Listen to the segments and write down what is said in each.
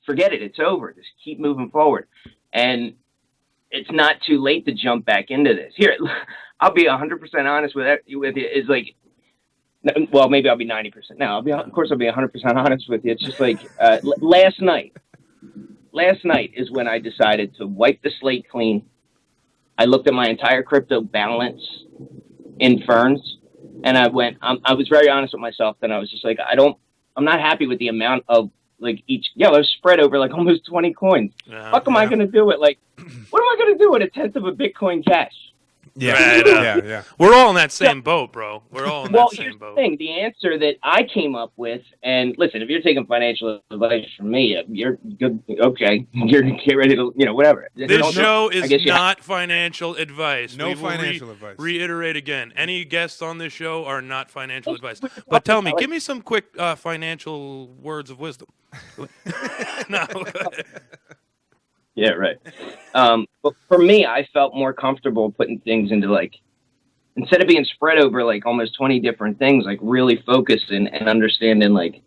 forget it. It's over. Just keep moving forward. And it's not too late to jump back into this. Here, I'll be 100% honest with you. It's like, well, maybe I'll be 90%. No, of course I'll be 100% honest with you. It's just like last night is when I decided to wipe the slate clean. I looked at my entire crypto balance in Ferns, and I was very honest with myself. And I was just like, I'm not happy with the amount of like each, it was spread over like almost 20 coins. How am I going to do it? Like, what am I going to do with a tenth of a Bitcoin Cash? Yeah, right, yeah. We're all in that same boat, bro. We're all in that same boat. Here's the thing. The answer that I came up with, and listen, if you're taking financial advice from me, you're good. Okay, you're get ready to, whatever. This show is not financial advice. No financial advice. Reiterate again. Any guests on this show are not financial advice. But tell me, give me some quick financial words of wisdom. No. Yeah, right. But for me, I felt more comfortable putting things into like, instead of being spread over like almost 20 different things, like really focusing and understanding like,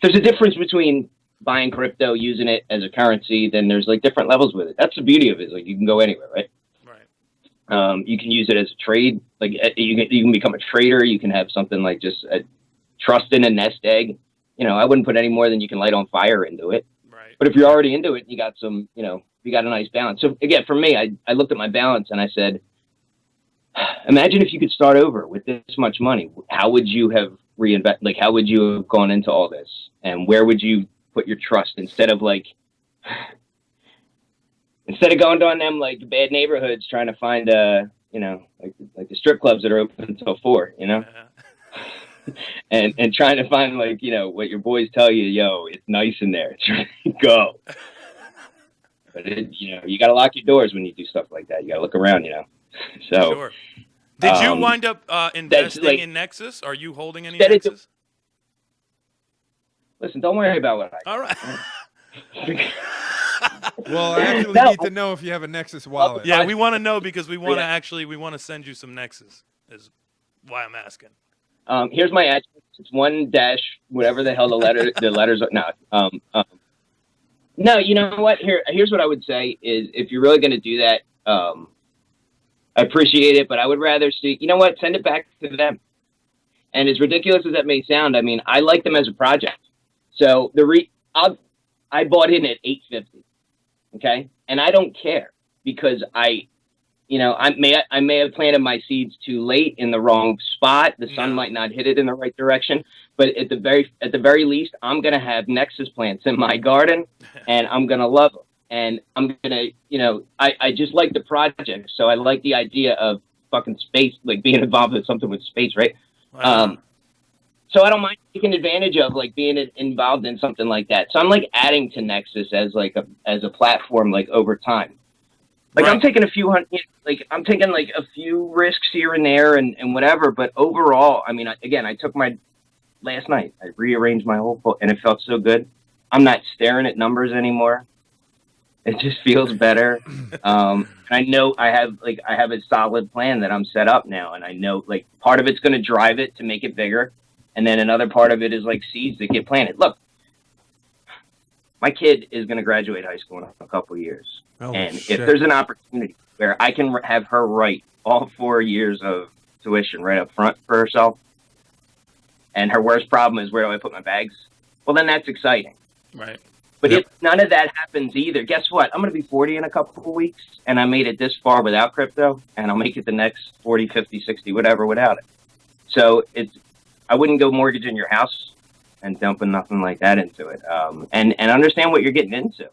there's a difference between buying crypto, using it as a currency, then there's like different levels with it. That's the beauty of it. Like you can go anywhere, right? Right. You can use it as a trade. Like you can become a trader. You can have something like just a trust in a nest egg. I wouldn't put any more than you can light on fire into it. But if you're already into it, you got some, you got a nice balance. So again, for me, I looked at my balance and I said, imagine if you could start over with this much money. How would you have like, how would you have gone into all this? And where would you put your trust instead of going down them like bad neighborhoods trying to find, like the strip clubs that are open until 4, and trying to find like, what your boys tell you, it's nice in there. Go. But you got to lock your doors when you do stuff like that. You got to look around, So. Sure. Did you wind up investing in Nexus? Are you holding any Nexus? Listen, don't worry about what I. All right. Well, I actually need to know if you have a Nexus wallet. Yeah, we want to know because we want to send you some Nexus. Is why I'm asking. Here's my address. It's 1 dash whatever the hell the letters are. No. No, you know what? Here's what I would say is if you're really going to do that, I appreciate it, but I would rather see, send it back to them. And as ridiculous as that may sound, I mean, I like them as a project. So I bought in at $8.50. Okay. And I don't care because I may have planted my seeds too late in the wrong spot. The sun might not hit it in the right direction, but at the very least, I'm going to have Nexus plants in my garden and I'm going to love them. And I'm going to, I just like the project. So I like the idea of fucking space, like being involved in something with space. Right. Wow. So I don't mind taking advantage of like being involved in something like that. So I'm like adding to Nexus as a platform, like over time. Like I'm taking a few risks here and there and whatever, but overall, I mean, again, I took last night, I rearranged my whole and it felt so good. I'm not staring at numbers anymore. It just feels better. I know I have a solid plan that I'm set up now. And I know like part of it's going to drive it to make it bigger. And then another part of it is like seeds that get planted. Look, my kid is going to graduate high school in a couple of years. And if there's an opportunity where I can have her write all 4 years of tuition right up front for herself, and her worst problem is where do I put my bags? Well, then that's exciting. Right. But if none of that happens either, guess what? I'm going to be 40 in a couple of weeks, and I made it this far without crypto, and I'll make it the next 40, 50, 60, whatever without it. So I wouldn't go mortgaging your house and dumping nothing like that into it. And understand what you're getting into.